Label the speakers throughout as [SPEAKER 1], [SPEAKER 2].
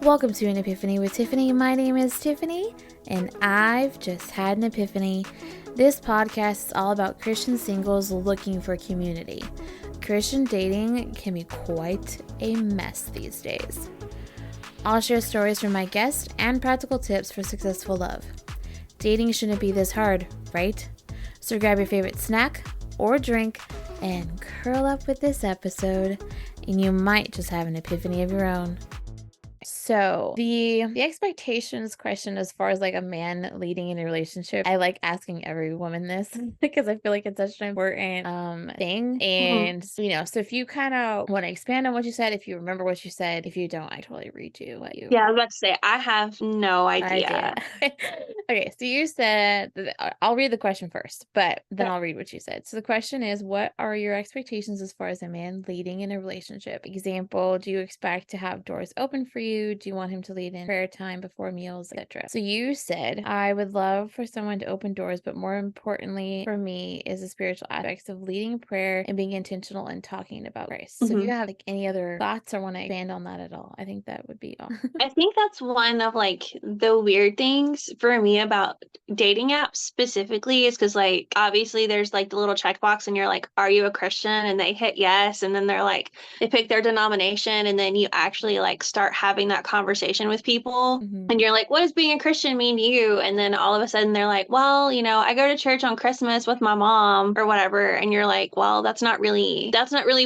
[SPEAKER 1] Welcome to An Epiphany with Tiffany. My name is Tiffany, and I've just had an epiphany. This podcast is all about Christian singles looking for community. Christian dating can be quite a mess these days. I'll share stories from my guests and practical tips for successful love. Dating shouldn't be this hard, right? So grab your favorite snack or drink and curl up with this episode, and you might just have an epiphany of your own. So the expectations question as far as like a man leading in a relationship, I like asking every woman this because I feel like it's such an important thing. And so if you kind of want to expand on what you said, if you remember what you said, if you don't, I totally read you what you.
[SPEAKER 2] Yeah, I was about to say, I have no idea.
[SPEAKER 1] Okay, so you said, I'll read the question first, but then I'll read what you said. So the question is, what are your expectations as far as a man leading in a relationship? Example, do you expect to have doors open for you? Do you want him to lead in prayer time before meals, etc.? So you said, I would love for someone to open doors, but more importantly for me is the spiritual aspects of leading prayer and being intentional and talking about Christ. So if you have like any other thoughts or want to expand on that at all, I think that would be all.
[SPEAKER 2] I think that's one of like the weird things for me about dating apps specifically is because like obviously there's like the little checkbox and you're like, are you a Christian? And they hit yes. And then they're like, they pick their denomination and then you actually like start having that conversation with people. And you're like, what does being a Christian mean to you? And then all of a sudden they're like, well, I go to church on Christmas with my mom or whatever. And you're like, well, that's not really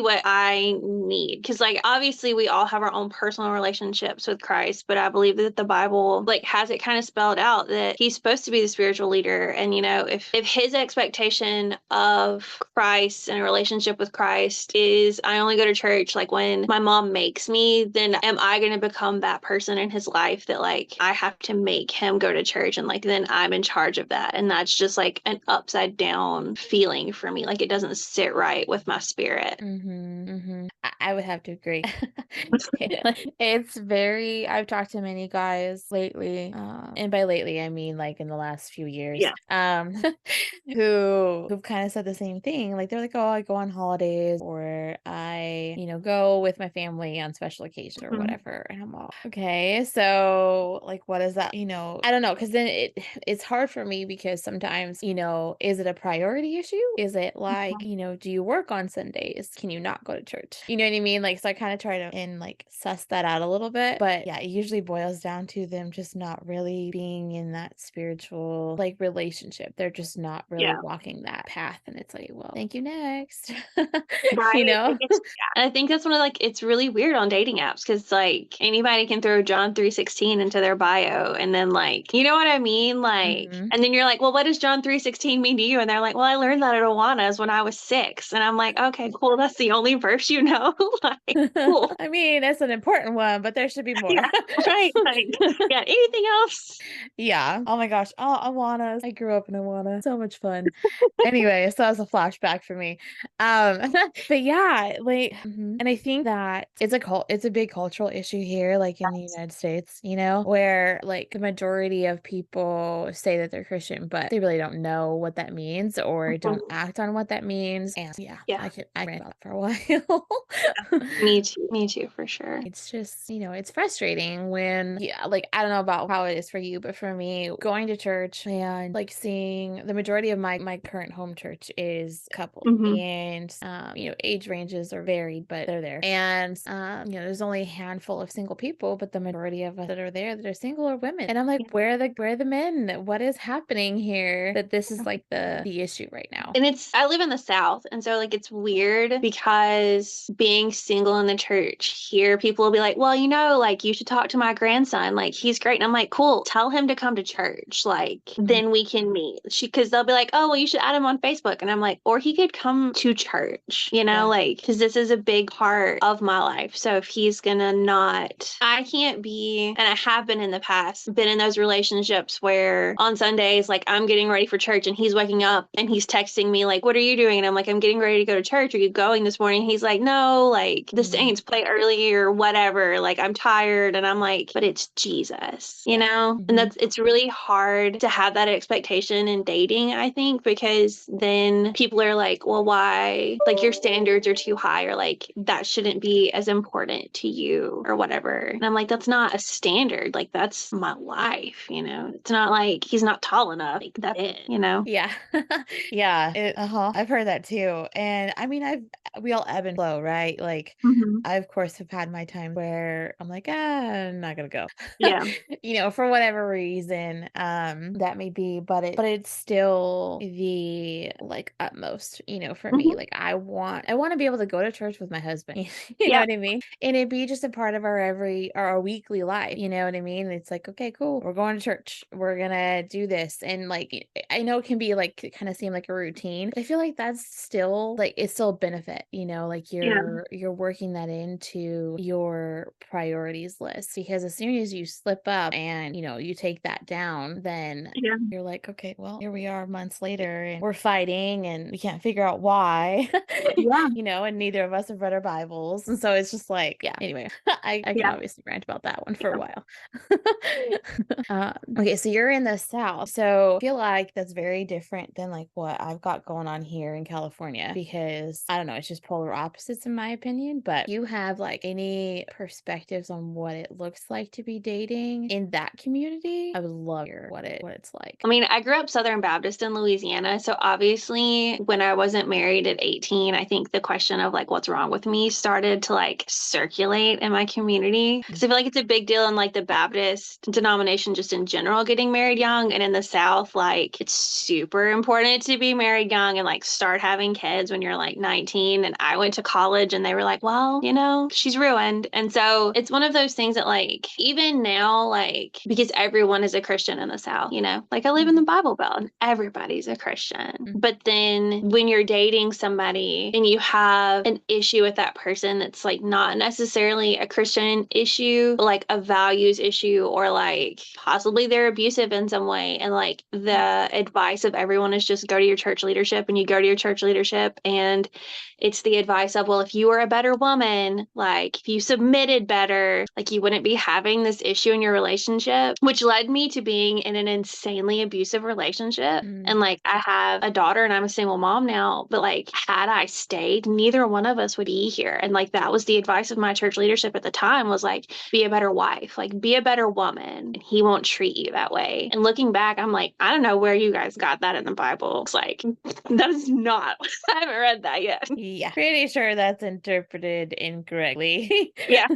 [SPEAKER 2] what I need. Because like obviously we all have our own personal relationships with Christ. But I believe that the Bible like has it kind of spelled out that he's supposed to be the spiritual leader. And if his expectation of Christ and a relationship with Christ is I only go to church like when my mom makes me, then am I going to become that person in his life that like I have to make him go to church and like then I'm in charge of that? And that's just like an upside down feeling for me. Like it doesn't sit right with my spirit.
[SPEAKER 1] I would have to agree. It's very, I've talked to many guys lately, and by lately I mean like in the last few years, who've kind of said the same thing. Like they're like, oh, I go on holidays or I, go with my family on special occasions or whatever. And I'm all, okay, so like what is that? I don't know, because then it's hard for me because sometimes, is it a priority issue? Is it like, do you work on Sundays? Can you not go to church? You know what I mean? Like, so I kind of try to and like suss that out a little bit. But yeah, it usually boils down to them just not really being in that spiritual like relationship. They're just not really walking that path. And it's like, well, thank you, next.
[SPEAKER 2] Right. I think that's one of like it's really weird on dating apps because like anybody can throw John 3:16 into their bio and then like you know what I mean? Like and then you're like, well, what does John 3:16 mean to you? And they're like, well, I learned that at Awana's when I was 6. And I'm like, okay, cool, that's the only verse you know. Like, cool.
[SPEAKER 1] I mean, that's an important one, but there should be more.
[SPEAKER 2] Yeah, right. Like, yeah, anything else?
[SPEAKER 1] Yeah. Oh my gosh. Oh, Awana's. I grew up in Awana. So much fun. Anyway, so that was a flashback for me. But yeah, like, and I think that it's a big cultural issue here, like in the United States, where like the majority of people say that they're Christian, but they really don't know what that means or don't act on what that means. And I ran that for a while.
[SPEAKER 2] Me too, for sure.
[SPEAKER 1] It's just, it's frustrating when, like, I don't know about how it is for you, but for me, going to church and like seeing the majority of my current home church is coupled and, age ranges are varied, but they're there. And, there's only a handful of single people, but the majority of us that are there that are single are women. And I'm like, where are the men? What is happening here that this is like the issue right now?
[SPEAKER 2] And I live in the South. And so like, it's weird because being single in the church here, people will be like, well, like you should talk to my grandson. Like he's great. And I'm like, cool, tell him to come to church. Like then we can meet. Cause they'll be like, oh, well, you should add him on Facebook. And I'm like, or he could come to church, like, cause this is a big part of my life. So if he's gonna I can't be, and I have been in the past, been in those relationships where on Sundays, like I'm getting ready for church and he's waking up and he's texting me like, what are you doing? And I'm like, I'm getting ready to go to church. Are you going this morning? He's like, no, like the Saints play early or whatever. Like I'm tired. And I'm like, but it's Jesus, and it's really hard to have that expectation in dating, I think, because then people are like, well, why? Like your standards are too high or like that shouldn't be as important to you or whatever. And I'm like, that's not a standard. Like, that's my life, It's not like he's not tall enough. Like, that's it.
[SPEAKER 1] Yeah. Yeah. I've heard that too. And I mean, we all ebb and flow, right? Like,
[SPEAKER 2] Hmm.
[SPEAKER 1] I, of course, have had my time where I'm like, I'm not gonna go,
[SPEAKER 2] Yeah.
[SPEAKER 1] for whatever reason, that may be, but it's still the like utmost, for me.
[SPEAKER 2] Hmm.
[SPEAKER 1] Like, I want to be able to go to church with my husband. You know
[SPEAKER 2] Yep.
[SPEAKER 1] what I mean? And it be just a part of our weekly life. You know what I mean? It's like, okay, cool. We're going to church. We're gonna do this. And like, I know it can be like, kind of seem like a routine, but I feel like that's still like, it's still a benefit, like
[SPEAKER 2] Yeah.
[SPEAKER 1] you're working that into your priorities list, because as soon as you slip up and, you take that down, then
[SPEAKER 2] Yeah.
[SPEAKER 1] you're like, okay, well, here we are months later and we're fighting and we can't figure out why,
[SPEAKER 2] Yeah.
[SPEAKER 1] and neither of us have read our Bibles. And so it's just like, yeah, anyway, I can
[SPEAKER 2] Yeah.
[SPEAKER 1] obviously rant about that one for a
[SPEAKER 2] Yeah.
[SPEAKER 1] while. Okay, so you're in the South. So I feel like that's very different than like what I've got going on here in California, because I don't know, it's just polar opposites in my opinion. But you have like any perspectives on what it looks like to be dating in that community? I would love to hear what it's like.
[SPEAKER 2] I mean, I grew up Southern Baptist in Louisiana. So obviously, when I wasn't married at 18, I think the question of like, what's wrong with me started to like circulate in my community. Because I feel like it's a big deal in like the Baptist denomination, just in general, getting married young. And in the South, like, it's super important to be married young and like start having kids when you're like 19. And I went to college and they were like, well, she's ruined. And so it's one of those things that like, even now, like, because everyone is a Christian in the South, like I live in the
[SPEAKER 1] Mhm.
[SPEAKER 2] Bible Belt and everybody's a Christian.
[SPEAKER 1] Mhm.
[SPEAKER 2] But then when you're dating somebody and you have an issue with that person that's like not necessarily a Christian issue, but like a values issue, or like possibly they're abusive in some way. And like the advice of everyone is just go to your church leadership, and you go to your church leadership and it's the advice of, well, if you were a better woman, like if you submitted better, like you wouldn't be having this issue in your relationship, which led me to being in an insanely abusive relationship.
[SPEAKER 1] Mhm.
[SPEAKER 2] And like I have a daughter and I'm a single mom now, but like had I stayed, neither one of us would be here. And like that was the advice of my church leadership at the time, was like, be a better wife, like be a better woman, and he won't treat you that way. And looking back, I'm like, I don't know where you guys got that in the Bible. It's like, that is not, I haven't read that yet.
[SPEAKER 1] Yeah, pretty sure that's interpreted incorrectly.
[SPEAKER 2] Yeah.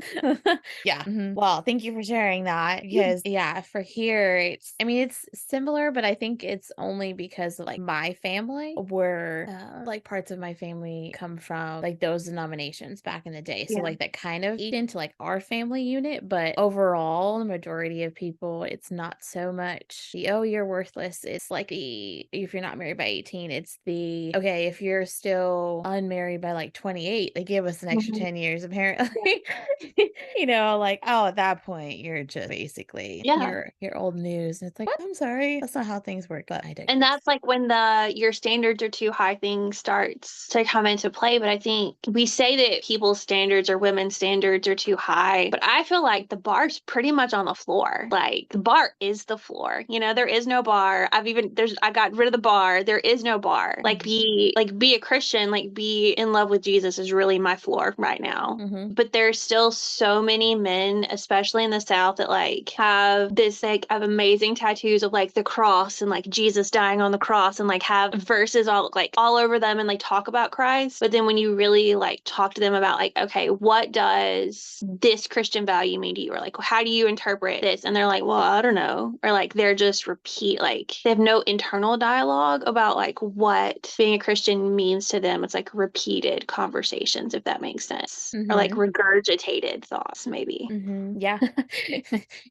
[SPEAKER 1] Yeah. Well, thank you for sharing that, because yeah, for here I mean, it's similar, but I think it's only because of like my family, where like parts of my family come from like those denominations back in the day. So
[SPEAKER 2] Yeah.
[SPEAKER 1] like that kind of eat into like our family unit, but overall, the majority of people, it's not so much the, oh, you're worthless. It's like the, if you're not married by 18, it's the, okay, if you're still unmarried by like 28, they give us an extra
[SPEAKER 2] Mhm.
[SPEAKER 1] 10 years
[SPEAKER 2] Yeah.
[SPEAKER 1] apparently. Like, oh, at that point you're just basically
[SPEAKER 2] Yeah.
[SPEAKER 1] you're old news. And it's like, what? I'm sorry, that's not how things work, but I
[SPEAKER 2] And
[SPEAKER 1] digress.
[SPEAKER 2] that's like when your standards are too high thing starts to come into play. But I think we say that people's standards or women's standards are too high, but I feel like the bar's pretty much on the floor. Like the bar is the floor. There is no bar. I got rid of the bar. There is no bar. Like be a Christian, like be in love with Jesus is really my floor right now.
[SPEAKER 1] Mm-hmm.
[SPEAKER 2] But there's still so many men, especially in the South, that like have this like of amazing tattoos of like the cross and like Jesus dying on the cross, and like have verses all over them and like talk about Christ. But then when you really like talk to them about like, okay, what does this Christian value mean to you? Or like, how do you interpret this? And they're like, well, I don't know. Or like they're just like they have no internal dialogue about like what being a Christian means to them. It's like repeated conversations, if that makes sense. Or like
[SPEAKER 1] Mm-hmm.
[SPEAKER 2] regurgitated thoughts, maybe.
[SPEAKER 1] Yeah.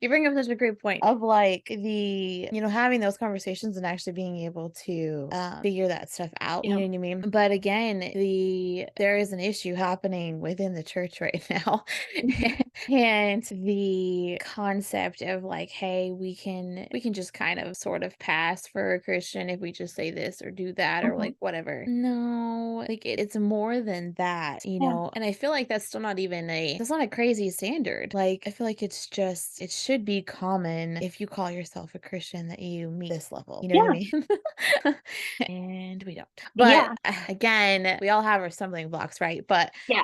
[SPEAKER 1] You bring up such a great point of like the, having those conversations and actually being able to figure that stuff out. You
[SPEAKER 2] Yeah.
[SPEAKER 1] know what I mean? But again, there is an issue happening within the church right now.
[SPEAKER 2] Mhm.
[SPEAKER 1] And the concept of like, hey, we can just kind of sort of pass for a Christian if we just say this or do that or
[SPEAKER 2] Mhm.
[SPEAKER 1] like whatever. No, like it's more than that,
[SPEAKER 2] Yeah.
[SPEAKER 1] and I feel like that's still not even that's not a crazy standard. Like, I feel like it should be common if you call yourself a Christian that you meet this level. You know what I
[SPEAKER 2] Yeah.
[SPEAKER 1] mean? And we don't. But
[SPEAKER 2] Yeah.
[SPEAKER 1] again, we all have our stumbling blocks, right? But
[SPEAKER 2] Yeah.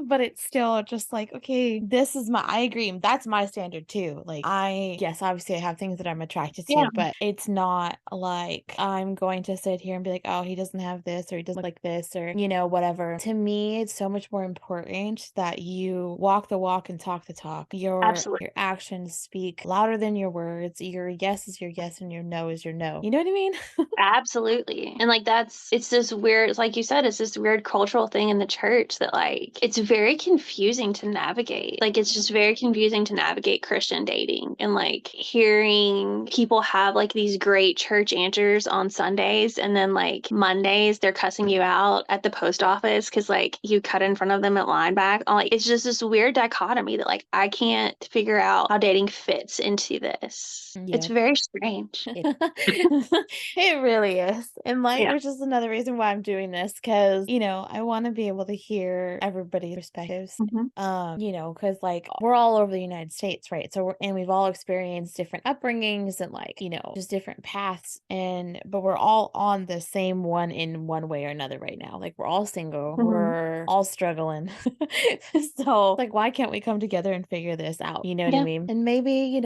[SPEAKER 1] but it's still just like, okay, this I agree. That's my standard too. Like yes, obviously I have things that I'm attracted
[SPEAKER 2] Yeah,
[SPEAKER 1] to, but it's not like I'm going to sit here and be like, oh, he doesn't have this or he doesn't like this or, whatever. To me, it's so much more important that you walk the walk and talk the talk.
[SPEAKER 2] absolutely.
[SPEAKER 1] Your actions speak louder than your words. Your yes is your yes and your no is your no. You know what I mean?
[SPEAKER 2] Absolutely. And like it's this weird, it's like you said, it's this weird cultural thing in the church that like it's very confusing to navigate. Like it's just very confusing to navigate Christian dating and like hearing people have like these great church answers on Sundays and then like Mondays they're cussing you out at the post office because like you cut in front of them at linebacker. Like it's just this weird dichotomy that like I can't figure out how dating fits into this. It's
[SPEAKER 1] Yeah.
[SPEAKER 2] very strange.
[SPEAKER 1] It really is. And
[SPEAKER 2] Yeah.
[SPEAKER 1] which is another reason why I'm doing this because, I want to be able to hear everybody's perspectives.
[SPEAKER 2] Mhm.
[SPEAKER 1] Because like we're all over the United States, right? So and we've all experienced different upbringings and like, just different paths but we're all on the same one in one way or another right now. Like we're all single,
[SPEAKER 2] Mhm.
[SPEAKER 1] we're all struggling. So like why can't we come together and figure this out? You know what I
[SPEAKER 2] Yeah.
[SPEAKER 1] mean? And maybe,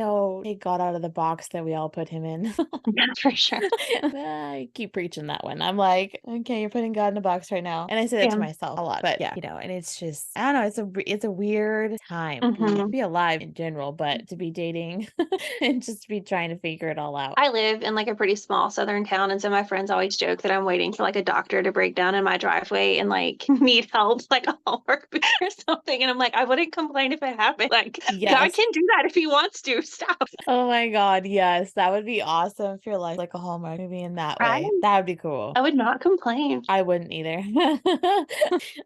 [SPEAKER 1] take God out of the box that we all put him in.
[SPEAKER 2] Yeah, for sure.
[SPEAKER 1] I keep preaching that one. I'm like, okay, you're putting God in a box right now. And I say that
[SPEAKER 2] Yeah.
[SPEAKER 1] to myself a lot. But yeah, and it's just, I don't know, it's a weird time to
[SPEAKER 2] Mhm.
[SPEAKER 1] be alive in general, but to be dating and just be trying to figure it all out.
[SPEAKER 2] I live in like a pretty small southern town, and so my friends always joke that I'm waiting for like a doctor to break down in my driveway and like need help, like a Hallmark movie or something. And I'm like, I wouldn't complain if it happened. Like, God
[SPEAKER 1] Yes.
[SPEAKER 2] can do that if He wants to. Stop.
[SPEAKER 1] Oh my God. Yes. That would be awesome if your life like a Hallmark movie in that
[SPEAKER 2] I
[SPEAKER 1] way. That would be cool.
[SPEAKER 2] I would not complain.
[SPEAKER 1] I wouldn't either.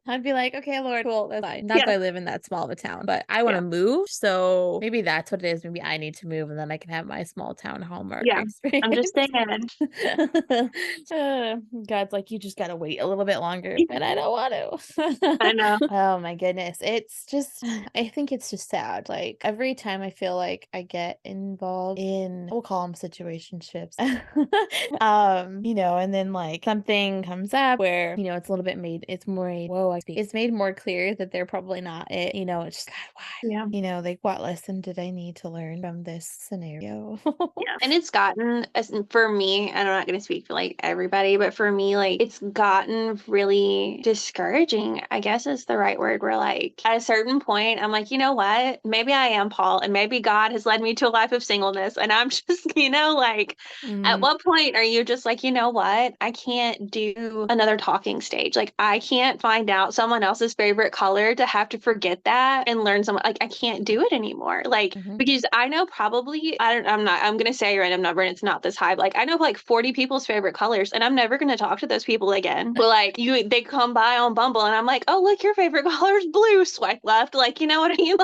[SPEAKER 1] I'd be like, okay, Lord, cool, that's fine. Not
[SPEAKER 2] Yeah.
[SPEAKER 1] that I live in that small of a town, but I want
[SPEAKER 2] Yeah.
[SPEAKER 1] to move. So maybe that's what it is. Maybe I need to move and then I can have my small town Hallmark
[SPEAKER 2] Yeah. I'm
[SPEAKER 1] experience.
[SPEAKER 2] just saying.
[SPEAKER 1] God's like, you just got to wait a little bit longer. And I don't want
[SPEAKER 2] I
[SPEAKER 1] to.
[SPEAKER 2] know.
[SPEAKER 1] Oh my goodness. It's just, I think it's just sad. Like every time I feel like I get involved in, we'll call them situationships. And then like something comes up where, it's a little bit it's made more clear that they're probably not it. It's just God, why?
[SPEAKER 2] Yeah.
[SPEAKER 1] Like what lesson did I need to learn from this scenario?
[SPEAKER 2] Yeah. And it's gotten, as for me, and I'm not going to speak for like everybody, but for me, like it's gotten really discouraging, I guess is the right word. Where like at a certain point, I'm like, you know what? Maybe I am Paul, and maybe God has led me to a life of singleness. And I'm just, like, at
[SPEAKER 1] Mm,
[SPEAKER 2] what point are you just like, you know what? I can't do another talking stage. Like, I can't find out someone else's favorite color to have to forget that and learn some, like, I can't do it anymore. Like,
[SPEAKER 1] mhm.
[SPEAKER 2] because I know probably, I'm going to say a random number and it's not this high. But like, I know like 40 people's favorite colors and I'm never going to talk to those people again. But like, they come by on Bumble and I'm like, oh, look, your favorite color is blue. Swipe left. Like, you know what I mean?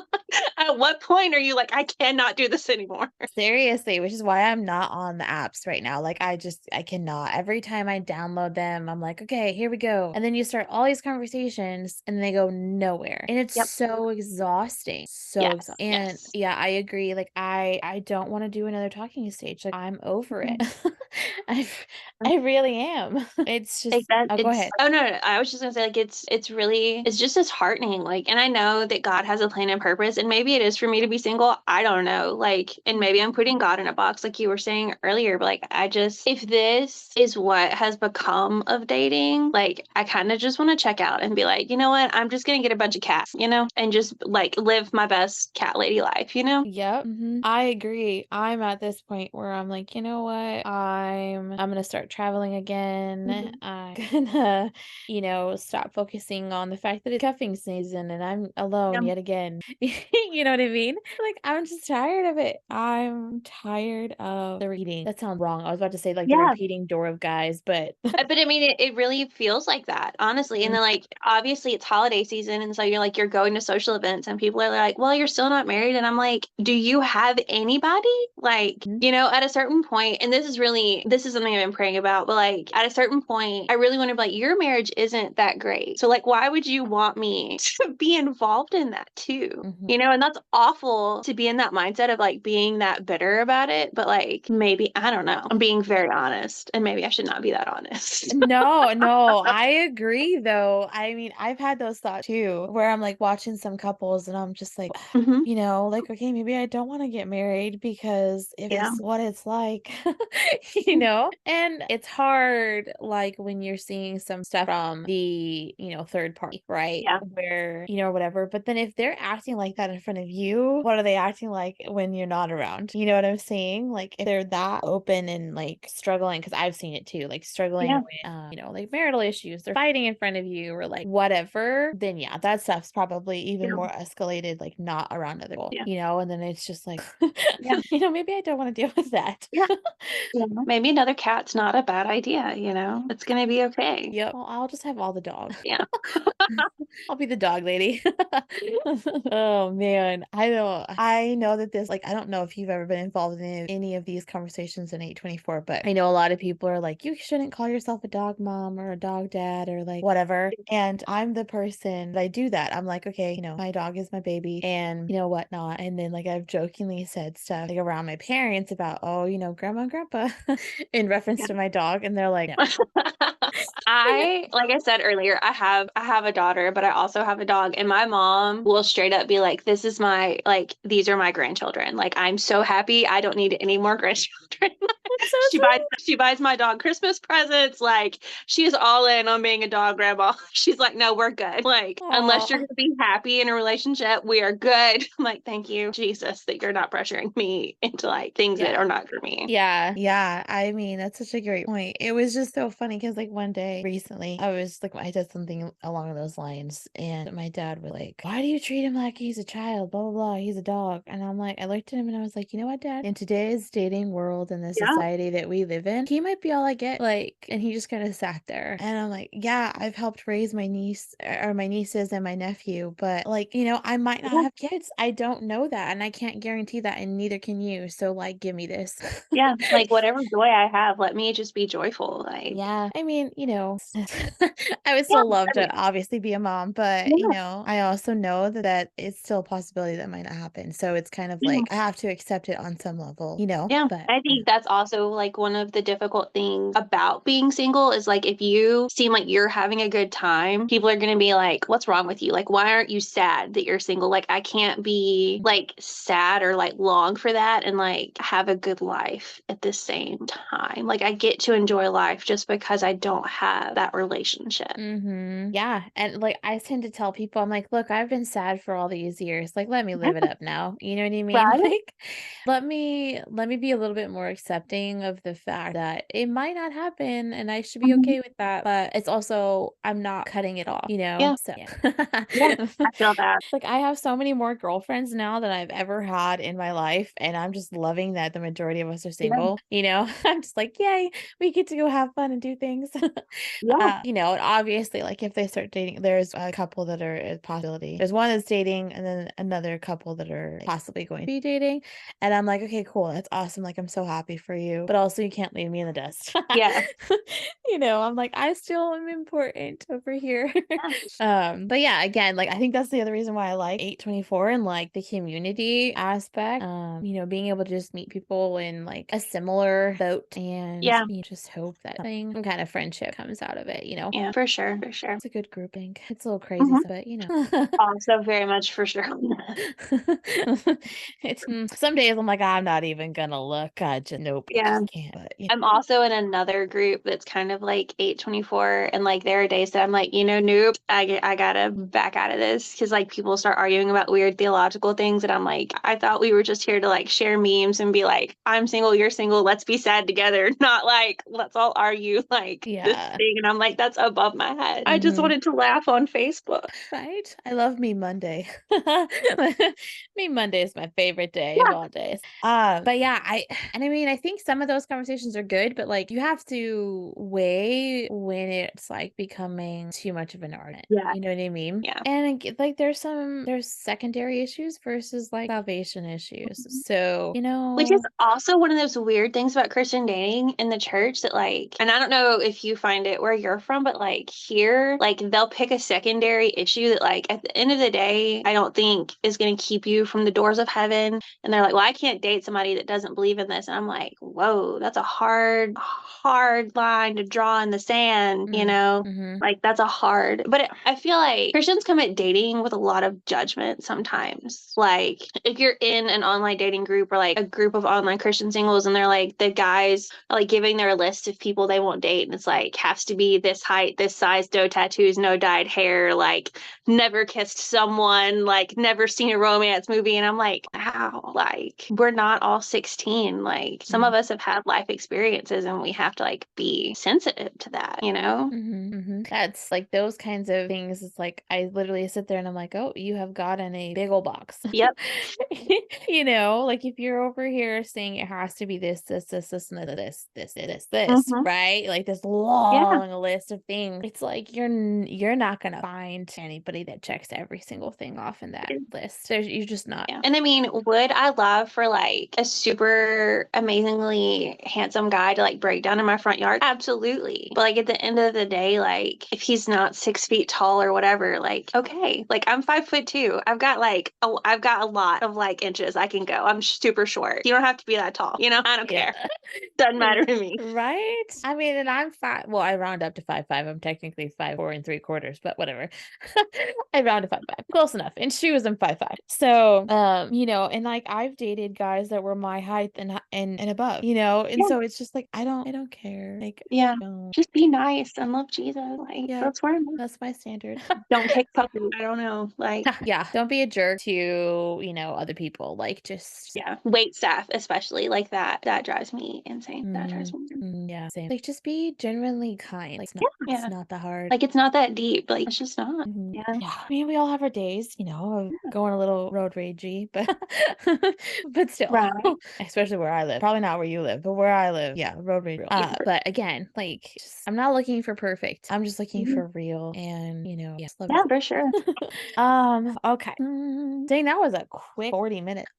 [SPEAKER 2] At what point are you like, I cannot do this anymore?
[SPEAKER 1] Seriously, which is why I'm not on the apps right now. Like I cannot. Every time I download them, I'm like, okay, here we go. And then you start all these conversations and they go nowhere. And it's
[SPEAKER 2] Yep.
[SPEAKER 1] so exhausting. So
[SPEAKER 2] Yes.
[SPEAKER 1] exhausting. And
[SPEAKER 2] Yes.
[SPEAKER 1] yeah, I agree. Like I don't want to do another talking stage. Like I'm over it.
[SPEAKER 2] Mhm.
[SPEAKER 1] I I really am. It's
[SPEAKER 2] Like
[SPEAKER 1] just
[SPEAKER 2] that
[SPEAKER 1] oh, go
[SPEAKER 2] it's
[SPEAKER 1] ahead.
[SPEAKER 2] oh no, I was just gonna say like it's really it's just disheartening. Like, and I know that God has a plan and purpose, and maybe it is for me to be single. I don't know. Like, and maybe I'm putting God in a box, like you were saying earlier, but like I just if this is what has become of dating, like I kind of just want to check out and be like, you know what, I'm just gonna get a bunch of cats, and just like live my best cat lady life.
[SPEAKER 1] Yep. I agree. I'm at this point where I'm like, you know what? I'm gonna start traveling again.
[SPEAKER 2] Mhm.
[SPEAKER 1] I'm gonna, stop focusing on the fact that it's cuffing season and I'm
[SPEAKER 2] Yeah.
[SPEAKER 1] alone yet again. You know what I mean? Like I'm just tired of it. I'm tired of the repeating. That sounds wrong. I was about to say like the
[SPEAKER 2] Yeah.
[SPEAKER 1] repeating door of guys, but
[SPEAKER 2] But I mean, it really feels like that, honestly. And
[SPEAKER 1] Mm,
[SPEAKER 2] then, like, obviously, it's holiday season. And so you're going to social events, and people are like, well, you're still not married. And I'm like, do you have anybody? Like,
[SPEAKER 1] mhm.
[SPEAKER 2] at a certain point, and this is really, me, this is something I've been praying about, but like at a certain point, I really want to be like, your marriage isn't that great. So like, why would you want me to be involved in that too?
[SPEAKER 1] Mhm.
[SPEAKER 2] You know, and that's awful to be in that mindset of like being that bitter about it. But like, maybe, I don't know. I'm being very honest, and maybe I should not be that honest.
[SPEAKER 1] No, I agree though. I mean, I've had those thoughts too, where I'm like watching some couples and I'm just like,
[SPEAKER 2] Hmm.
[SPEAKER 1] like, okay, maybe I don't want to get married because if
[SPEAKER 2] Yeah.
[SPEAKER 1] it's what it's like, and it's hard, like when you're seeing some stuff from the, third party, right?
[SPEAKER 2] Yeah.
[SPEAKER 1] Where, whatever. But then if they're acting like that in front of you, what are they acting like when you're not around? You know what I'm saying? Like if they're that open and like struggling, because I've seen it too, like struggling
[SPEAKER 2] Yeah.
[SPEAKER 1] with, like marital issues, they're fighting in front of you or like whatever, then yeah, that stuff's probably even
[SPEAKER 2] Yeah.
[SPEAKER 1] more escalated, like not around other people,
[SPEAKER 2] Yeah.
[SPEAKER 1] and then it's just like,
[SPEAKER 2] Yeah.
[SPEAKER 1] maybe I don't want to deal with that.
[SPEAKER 2] Yeah. Yeah. Maybe another cat's not a bad idea, It's gonna be okay.
[SPEAKER 1] Yep. Well, I'll just have all the dogs.
[SPEAKER 2] Yeah.
[SPEAKER 1] I'll be the dog lady. Oh man, I know that this, like, I don't know if you've ever been involved in any of these conversations in 824, but I know a lot of people are like, you shouldn't call yourself a dog mom or a dog dad or like whatever. And I'm the person that I do that. I'm like, okay, my dog is my baby and whatnot. And then like I've jokingly said stuff like around my parents about, oh, grandma and grandpa in reference
[SPEAKER 2] Yeah.
[SPEAKER 1] to my dog. And they're like, no.
[SPEAKER 2] Like I said earlier, I have a daughter, but I also have a dog, and my mom will straight up be like, "This is my like these are my grandchildren. Like I'm so happy. I don't need any more grandchildren."
[SPEAKER 1] That's so
[SPEAKER 2] She buys my dog Christmas presents. Like she is all in on being a dog grandma. She's like, "No, we're good. Like unless you're
[SPEAKER 1] sweet.
[SPEAKER 2] gonna be happy in a relationship, we are good." I'm like, "Thank you, Jesus, that you're not pressuring me into like things that
[SPEAKER 1] Yeah.
[SPEAKER 2] are not for me."
[SPEAKER 1] Yeah, yeah. I mean, that's such a great point. It was just so funny because, like, one day recently, I was like, I did something along those lines, and my dad was like, "Why do you treat him like he's a child? Blah, blah, blah. He's a dog." And I'm like, I looked at him and I was like, you know what, Dad? In today's dating world and the
[SPEAKER 2] Yeah,
[SPEAKER 1] society that we live in, he might be all I get. Like, and he just kind of sat there. And I'm like, yeah, I've helped raise my niece or my nieces and my nephew, but like, I might not
[SPEAKER 2] yeah,
[SPEAKER 1] have kids. I don't know that, and I can't guarantee that, and neither can you. So, like, give me this.
[SPEAKER 2] yeah. Like whatever joy I have, let me just be joyful. Like,
[SPEAKER 1] Yeah, I mean, I would
[SPEAKER 2] yeah,
[SPEAKER 1] still love
[SPEAKER 2] I mean,
[SPEAKER 1] to obviously be a mom, but
[SPEAKER 2] yeah,
[SPEAKER 1] I also know that it's still a possibility that might not happen. So it's kind of
[SPEAKER 2] yeah.
[SPEAKER 1] like I have to accept it on some level,
[SPEAKER 2] Yeah,
[SPEAKER 1] but
[SPEAKER 2] I
[SPEAKER 1] yeah.
[SPEAKER 2] think that's also like one of the difficult things about being single is like if you seem like you're having a good time, people are going to be like, "What's wrong with you? Like, why aren't you sad that you're single? Like, I can't be like sad or like long for that and like have a good life at the same time. Like, I get to enjoy life just because I don't have that relationship."
[SPEAKER 1] Yeah, and like I tend to tell people, I'm like, look, I've been sad for all these years. Like, let me live it up now. You know what I mean?
[SPEAKER 2] Right?
[SPEAKER 1] Like, let me be a little bit more accepting of the fact that it might not happen and I should be
[SPEAKER 2] Mhm.
[SPEAKER 1] okay with that. But it's also I'm not cutting it off.
[SPEAKER 2] Yeah.
[SPEAKER 1] So
[SPEAKER 2] Yeah.
[SPEAKER 1] yeah.
[SPEAKER 2] I feel that.
[SPEAKER 1] Like I have so many more girlfriends now than I've ever had in my life, and I'm just loving that the majority of us are
[SPEAKER 2] Yeah.
[SPEAKER 1] single. I'm just like, yay, we get to go have fun and do things.
[SPEAKER 2] Yeah.
[SPEAKER 1] And obviously, like if they start dating, there's a couple that are a possibility. There's one that's dating, and then another couple that are possibly going to be dating. And I'm like, okay, cool, that's awesome. Like, I'm so happy for you, but also you can't leave me in the dust.
[SPEAKER 2] Yeah.
[SPEAKER 1] I'm like, I still am important over here.
[SPEAKER 2] Yeah.
[SPEAKER 1] But yeah, again, like I think that's the other reason why I like 824 and like the community aspect. Being able to just meet people in like a similar boat and
[SPEAKER 2] Yeah.
[SPEAKER 1] just hope that some kind of friendship comes out of it.
[SPEAKER 2] Yeah. For sure. For sure.
[SPEAKER 1] It's a good grouping. It's a little crazy,
[SPEAKER 2] Mhm.
[SPEAKER 1] but.
[SPEAKER 2] Also, very much for sure.
[SPEAKER 1] It's some days I'm like, I'm not even gonna look. I just nope, I
[SPEAKER 2] Yeah.
[SPEAKER 1] just can't. But
[SPEAKER 2] I'm also in another group that's kind of like 824, and like there are days that I'm like, nope, I gotta back out of this because like people start arguing about weird theological things, and I'm like, I thought we were just here to like share memes and be like, I'm single, you're single, let's be sad together, not like let's all argue like this
[SPEAKER 1] yeah.
[SPEAKER 2] thing. And I'm like, that's above my head. I just
[SPEAKER 1] Mhm.
[SPEAKER 2] wanted to laugh on Facebook.
[SPEAKER 1] Right? I love me Monday. mean, Monday is my favorite day of
[SPEAKER 2] Yeah.
[SPEAKER 1] all days. But yeah, I think some of those conversations are good, but like you have to weigh when it's like becoming too much of an argument.
[SPEAKER 2] Yeah.
[SPEAKER 1] You know what I mean?
[SPEAKER 2] Yeah.
[SPEAKER 1] And like there's secondary issues versus like salvation issues. So,
[SPEAKER 2] Which is also one of those weird things about Christian dating in the church that like, and I don't know if you find it where you're from, but like here, like they'll pick a secondary issue that like at the end of the day, I don't think is going to keep you from the doors of heaven. And they're like, well, I can't date somebody that doesn't believe in this. And I'm like, whoa, that's a hard line to draw in the sand, you know? Like that's I feel like Christians come at dating with a lot of judgment sometimes. Like if you're in an online dating group or like a group of online Christian singles and they're like the guys are like giving their list of people they won't date and it's like has to be this height, this size, no tattoos, no dyed hair, like never kissed someone, like never seen a romance movie. And I'm like, wow, like we're not all 16. Like some of us have had life experiences and we have to like be sensitive to that, you know?
[SPEAKER 1] That's like those kinds of things. It's like I literally sit there and I'm like, oh, you have gotten a big old box.
[SPEAKER 2] Yep.
[SPEAKER 1] Like if you're over here saying it has to be this, and this,
[SPEAKER 2] Mhm.
[SPEAKER 1] right? Like this
[SPEAKER 2] Yeah.
[SPEAKER 1] long list of things. It's like you're not gonna find anybody that checks every single thing off in that list. You're just not.
[SPEAKER 2] Yeah. And I mean, would I love for like a super amazingly handsome guy to like break down in my front yard? Absolutely. But like at the end of the day, like if he's not 6 feet tall or whatever, like okay, like I'm 5'2". I've got a lot of like inches I can go. I'm super short. You don't have to be that tall. You know, I don't care. Doesn't matter to me.
[SPEAKER 1] Right? I mean, and I'm five. Well, I round up to 5'5". I'm technically 5'4 3/4, but whatever. I round to 5'5". Close enough. In shoes, I'm 5'5". So, and like I've dated guys that were my height and above, and
[SPEAKER 2] Yeah.
[SPEAKER 1] so it's just like I don't care. Like,
[SPEAKER 2] Yeah.
[SPEAKER 1] don't.
[SPEAKER 2] Just be nice and love Jesus. Like
[SPEAKER 1] Yeah,
[SPEAKER 2] that's where I'm at.
[SPEAKER 1] that's my standard.
[SPEAKER 2] Don't kick puppies. I don't know. Like
[SPEAKER 1] Yeah, don't be a jerk to, other people. Like, just
[SPEAKER 2] yeah, wait staff especially like that drives me insane. That drives me insane.
[SPEAKER 1] yeah, same. Like, just be genuinely kind. Like, it's
[SPEAKER 2] Yeah.
[SPEAKER 1] not that hard.
[SPEAKER 2] Like it's not that deep. Like it's just not. Yeah.
[SPEAKER 1] Yeah. I mean, we all have our days, of going a little road ragey, but but still,
[SPEAKER 2] Right.
[SPEAKER 1] especially where I live. Probably not where you live, but where I live, yeah, road rage. But again, like, I'm not looking for perfect. I'm just looking for real, and yes, love
[SPEAKER 2] Yeah,
[SPEAKER 1] it.
[SPEAKER 2] for sure.
[SPEAKER 1] Okay. Dang, that was a quick 40 minutes.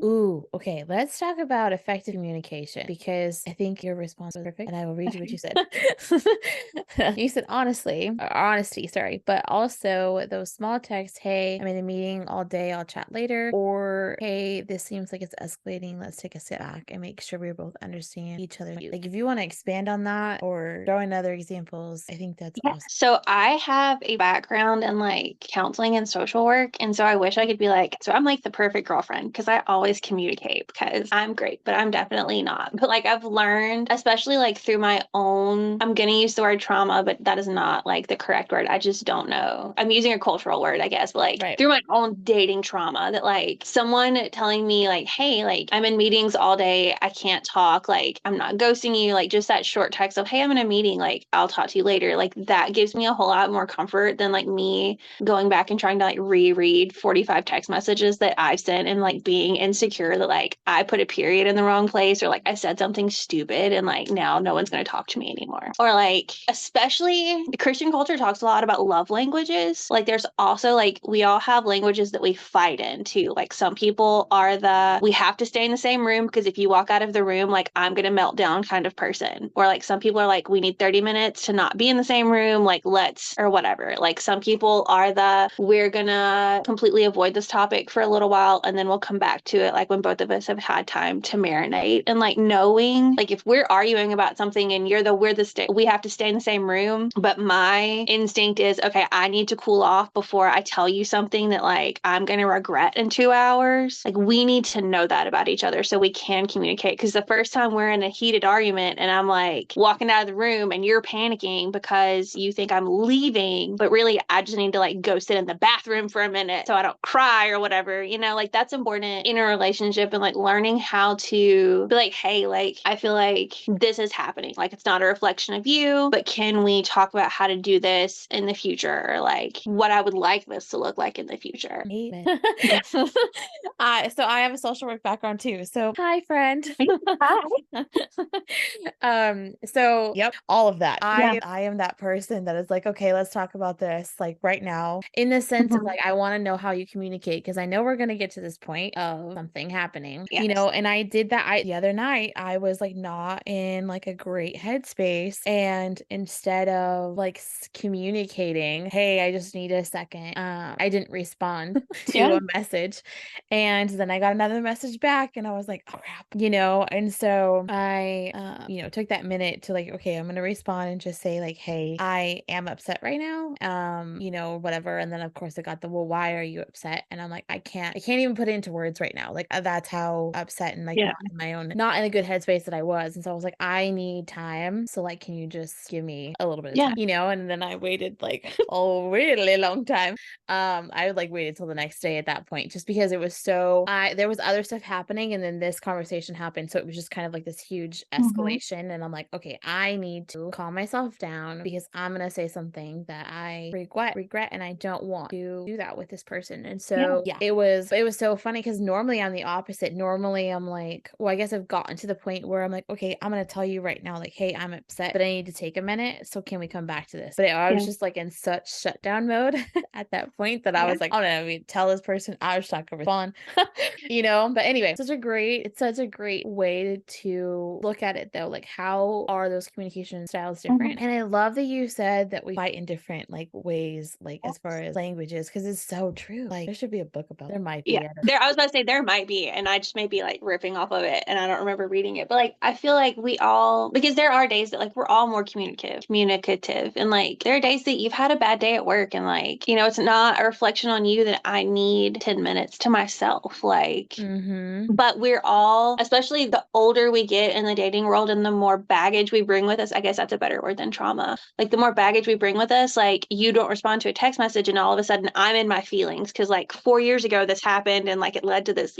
[SPEAKER 1] Ooh, okay. Let's talk about effective communication because I think your response was perfect, and I will read you what you said. You said honesty, sorry, but also those small texts, hey, I'm in a meeting all day, I'll chat later, or hey, this seems like it's escalating, let's take a sit back and make sure we both understand each other. Like if you want to expand on that or throw in other examples, I think that's awesome.
[SPEAKER 2] So I have a background in like counseling and social work. And so I wish I could be like, so I'm like the perfect girlfriend because I always communicate because I'm great, but I'm definitely not. But like I've learned, especially like through my own, I'm going to use the word trauma, but that is not like the correct word. I just don't know. I'm using a cultural word, I guess, but like through my own dating trauma that like someone telling me like, hey, like I'm in meetings all day. I can't talk. Like I'm not ghosting you. Like just that short text of, hey, I'm in a meeting. Like I'll talk to you later. Like that gives me a whole lot more comfort than like me going back and trying to like reread 45 text messages that I've sent and like being insecure that like I put a period in the wrong place or like I said something stupid and like now no one's going to talk to me anymore. Or like, especially Christian culture talks a lot about love languages. Like there's also like, we all have languages that we fight in too. Like some people are we have to stay in the same room because if you walk out of the room, like I'm going to melt down kind of person. Or like some people are like, we need 30 minutes to not be in the same room, like or whatever. Like some people are we're gonna completely avoid this topic for a little while and then we'll come back to it like when both of us have had time to marinate. And like knowing like if we're arguing about something and we have to stay in the same room, but my instinct is okay, I need to cool off before I tell you something that like I'm gonna regret in 2 hours. Like we need to know that about each other so we can communicate. Because the first time we're in a heated argument and I'm like walking out of the room and you're panicking because you think I'm leaving, but really I just need to like go sit in the bathroom for a minute so I don't cry or whatever, like that's important a relationship and like learning how to be like, hey, like I feel like this is happening. Like it's not a reflection of you, but can we talk about how to do this in the future? Or like what I would like this to look like in the future.
[SPEAKER 1] Amen. So I have a social work background too. So hi, friend.
[SPEAKER 2] Hi.
[SPEAKER 1] So yep, all of that.
[SPEAKER 2] Yeah.
[SPEAKER 1] I am that person that is like, okay, let's talk about this like right now. In the sense of
[SPEAKER 2] Mhm.
[SPEAKER 1] like, I want to know how you communicate because I know we're gonna get to this point of something happening,
[SPEAKER 2] Yes.
[SPEAKER 1] and I did that. The other night I was like not in like a great headspace, and instead of like communicating, hey, I just need a second, I didn't respond to
[SPEAKER 2] Yeah.
[SPEAKER 1] a message. And then I got another message back and I was like, oh crap, and so I, took that minute to like, okay, I'm going to respond and just say like, hey, I am upset right now. Whatever. And then of course I got the, well, why are you upset? And I'm like, I can't even put it into words right now. Like that's how upset and like
[SPEAKER 2] Yeah.
[SPEAKER 1] not in a good headspace that I was. And so I was like, I need time. So like, can you just give me a little bit of
[SPEAKER 2] Yeah.
[SPEAKER 1] time, and then I waited like a really long time. I would like waited till the next day at that point, just because it was so there was other stuff happening and then this conversation happened. So it was just kind of like this huge
[SPEAKER 2] Mhm.
[SPEAKER 1] escalation. And I'm like, okay, I need to calm myself down because I'm gonna say something that I regret and I don't want to do that with this person. And
[SPEAKER 2] Yeah.
[SPEAKER 1] so yeah, it was so funny because normally I'm the opposite. Normally I'm like, well, I guess I've gotten to the point where I'm like, okay, I'm gonna tell you right now, like, hey, I'm upset, but I need to take a minute. So can we come back to this? But I was
[SPEAKER 2] Yeah.
[SPEAKER 1] just like in such shutdown mode at that point that I
[SPEAKER 2] Yeah.
[SPEAKER 1] was like, oh no, I mean, tell this person I was not gonna respond. But anyway, it's such a great way to look at it though. Like, how are those communication styles
[SPEAKER 2] Mhm.
[SPEAKER 1] different? And I love that you said that we fight in different like ways, like as far
[SPEAKER 2] Yes.
[SPEAKER 1] as languages, because it's so true. Like, there should be a book about there might
[SPEAKER 2] Yeah.
[SPEAKER 1] be. I don't
[SPEAKER 2] There I was about to say there might be, and I just may be like ripping off of it and I don't remember reading it. But like I feel like we all, because there are days that like we're all more communicative. And like there are days that you've had a bad day at work and like, it's not a reflection on you that I need 10 minutes to myself. Like
[SPEAKER 1] Mm-hmm.
[SPEAKER 2] but we're all, especially the older we get in the dating world and the more baggage we bring with us, I guess that's a better word than trauma. Like the more baggage we bring with us, like you don't respond to a text message and all of a sudden I'm in my feelings because like 4 years ago this happened and like it led to this,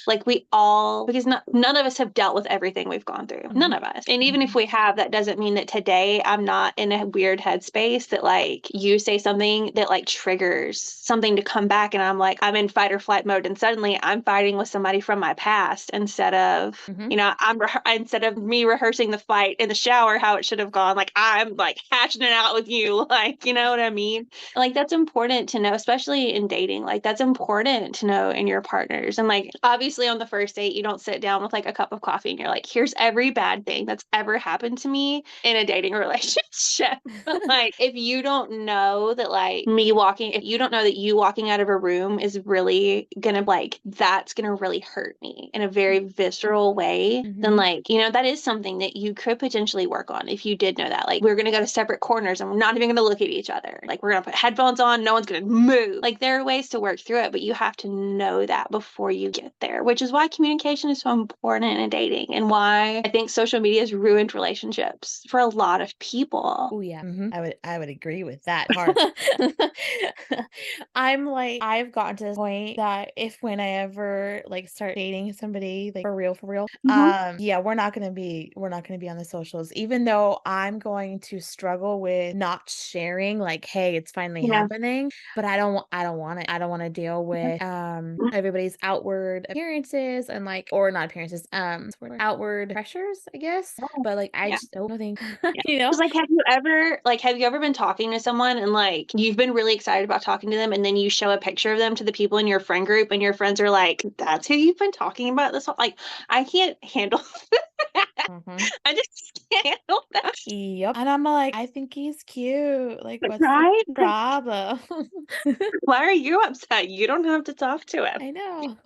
[SPEAKER 2] like we all, because none of us have dealt with everything we've gone through. None of us. And even if we have, that doesn't mean that today I'm not in a weird headspace that like you say something that like triggers something to come back and I'm like, I'm in fight or flight mode and suddenly I'm fighting with somebody from my past instead of
[SPEAKER 1] Mm-hmm.
[SPEAKER 2] instead of me rehearsing the fight in the shower how it should have gone, like I'm like hashing it out with you, like you know what I mean. Like that's important to know, especially in dating. Like that's important to know in your partners. And like obviously on the first date you don't sit down with like a cup of coffee and you're like, here's every bad thing that's ever happened to me in a dating relationship. Like if you don't know that if you don't know that you walking out of a room is really gonna like that's gonna really hurt me in a very visceral way, then
[SPEAKER 1] Mm-hmm.
[SPEAKER 2] like that is something that you could potentially work on. If you did know that, like we're gonna go to separate corners and we're not even gonna look at each other, like we're gonna put headphones on, no one's gonna move, like there are ways to work through it, but you have to know that before you get there, which is why communication is so important in dating and why I think social media has ruined relationships for a lot of people.
[SPEAKER 1] Oh yeah. I would agree with that part. I'm like, I've gotten to this point that if when I ever like start dating somebody like for real,
[SPEAKER 2] Mhm.
[SPEAKER 1] yeah, we're not gonna be on the socials, even though I'm going to struggle with not sharing like, hey, it's finally
[SPEAKER 2] Yeah.
[SPEAKER 1] happening. But I don't want it. I don't want to deal with everybody's outward appearances and like, or not appearances, outward pressures, I guess. But like I
[SPEAKER 2] Yeah.
[SPEAKER 1] just don't think
[SPEAKER 2] Yeah.
[SPEAKER 1] you know.
[SPEAKER 2] Because have you ever been talking to someone and like you've been really excited about talking to them and then you show a picture of them to the people in your friend group and your friends are like, that's who you've been talking about this whole like I can't handle that.
[SPEAKER 1] Mhm.
[SPEAKER 2] I just can't handle that.
[SPEAKER 1] Yep. And I'm like, I think he's cute. Like, what's the
[SPEAKER 2] Right? Like,
[SPEAKER 1] problem?
[SPEAKER 2] why are you upset? You don't have to talk to him.
[SPEAKER 1] I know.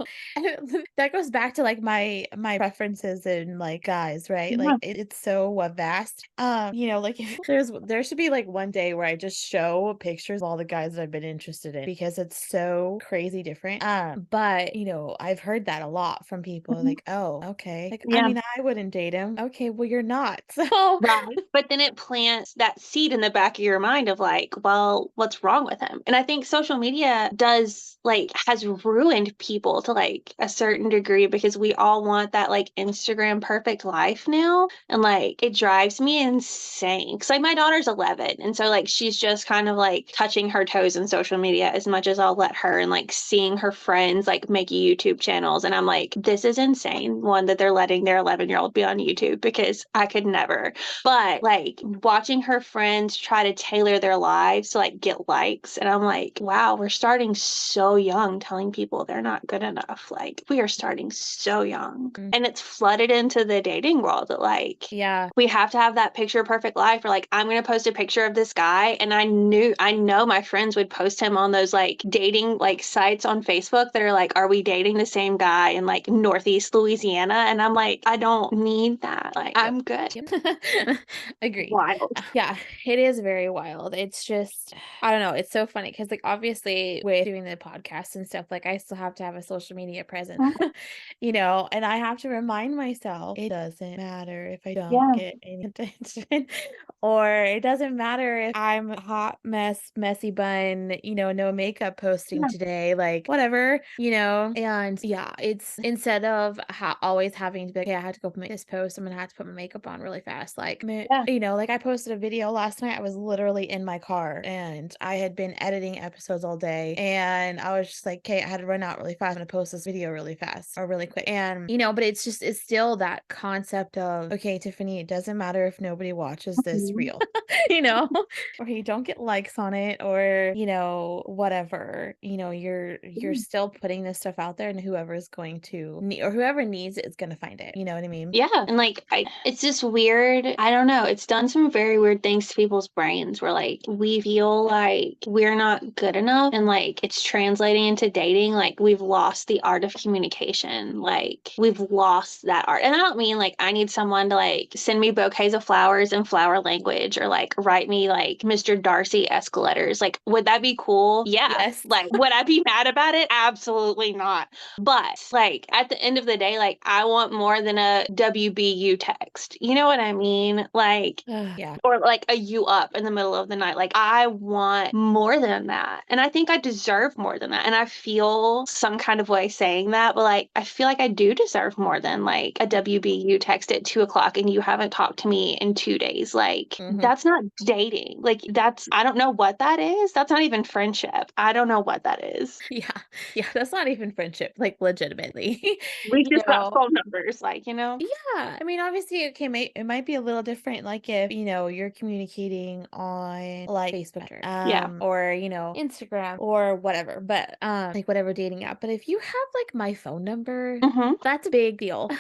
[SPEAKER 1] That goes back to like my preferences in like guys, right?
[SPEAKER 2] Yeah.
[SPEAKER 1] Like it's so vast. Like if there should be like one day where I just show pictures of all the guys that I've been interested in because it's so crazy different. But I've heard that a lot from people
[SPEAKER 2] Mhm.
[SPEAKER 1] like, oh, okay. Like, I
[SPEAKER 2] Yeah.
[SPEAKER 1] mean, I wouldn't date him. okay, well, you're not. So,
[SPEAKER 2] Right. But then it plants that seed in the back of your mind of like, well, what's wrong with him? And I think social media has ruined people to like a certain degree because we all want that like Instagram perfect life now. And like it drives me insane. Cause like my daughter's 11. And so like she's just kind of like touching her toes in social media as much as I'll let her and like seeing her friends like make YouTube channels. And I'm like, this is insane. One, that they're letting their 11-year-old be on YouTube because I could never. But like watching her friends try to tailor their lives to like get likes. And I'm like, wow, we're starting so young telling people they're not good enough. Like we are starting so young. And it's flooded into the dating world that like,
[SPEAKER 1] yeah.
[SPEAKER 2] we have to have that picture perfect life or like, I'm going to post a picture of this guy. And I know my friends would post him on those like dating like sites on Facebook that are like, are we dating the same guy in like Northeast Louisiana? And I'm like, I don't need that. Like, I'm good.
[SPEAKER 1] Agree.
[SPEAKER 2] Wild.
[SPEAKER 1] Yeah, it is very wild. It's just, I don't know. It's so funny because, like, obviously, with doing the podcast and stuff, like, I still have to have a social media presence,
[SPEAKER 2] Mhm.
[SPEAKER 1] and I have to remind myself it doesn't matter if I don't
[SPEAKER 2] Yeah.
[SPEAKER 1] get any attention, or it doesn't matter if I'm a hot mess, messy bun, no makeup posting
[SPEAKER 2] Yeah.
[SPEAKER 1] today, like, whatever, and yeah, it's instead of always having to be like, okay, I had to go make this post, I'm gonna have to put my makeup on really fast. Like,
[SPEAKER 2] Yeah.
[SPEAKER 1] like I posted a video last night. I was literally in my car and I had been editing episodes all day. And I was just like, okay, I had to run out really fast. I'm gonna post this video really fast or really quick. And, but it's still that concept of, okay, Tiffany, it doesn't matter if nobody watches this
[SPEAKER 2] Mhm.
[SPEAKER 1] reel, you know, or you don't get likes on it or, whatever, you're
[SPEAKER 2] Mm.
[SPEAKER 1] still putting this stuff out there and whoever's going to need or whoever needs it is going to find it. You know what I mean?
[SPEAKER 2] Yeah. And like, it's just weird. I don't know. It's done some very weird things to people's brains where like we feel like we're not good enough and like it's translating into dating. Like we've lost the art of communication. Like we've lost that art. And I don't mean like I need someone to like send me bouquets of flowers in flower language or like write me like Mr. Darcy-esque letters. Like, would that be cool? Yeah.
[SPEAKER 1] Yes.
[SPEAKER 2] Like, would I be mad about it? Absolutely not. But like at the end of the day, like I want more than a WBU text. You know what I mean? Like,
[SPEAKER 1] Yeah.
[SPEAKER 2] or like a you up in the middle of the night. Like I want more than that. And I think I deserve more than that. And I feel some kind of way saying that, but like I feel like I do deserve more than like a WBU text at 2 o'clock and you haven't talked to me in 2 days. Like that's not dating. Like I don't know what that is. That's not even friendship. I don't know what that is.
[SPEAKER 1] Yeah. Yeah, that's not even friendship, like, legitimately.
[SPEAKER 2] We
[SPEAKER 1] You
[SPEAKER 2] just got
[SPEAKER 1] know?
[SPEAKER 2] phone numbers, like, you know?
[SPEAKER 1] Yeah, I mean, obviously, okay, it might be a little different, like, if, you're communicating on, like, Facebook Messenger,
[SPEAKER 2] Yeah.
[SPEAKER 1] or, Instagram or whatever, but, like, whatever dating app, but if you have, like, my phone number,
[SPEAKER 2] Mhm.
[SPEAKER 1] that's a big deal.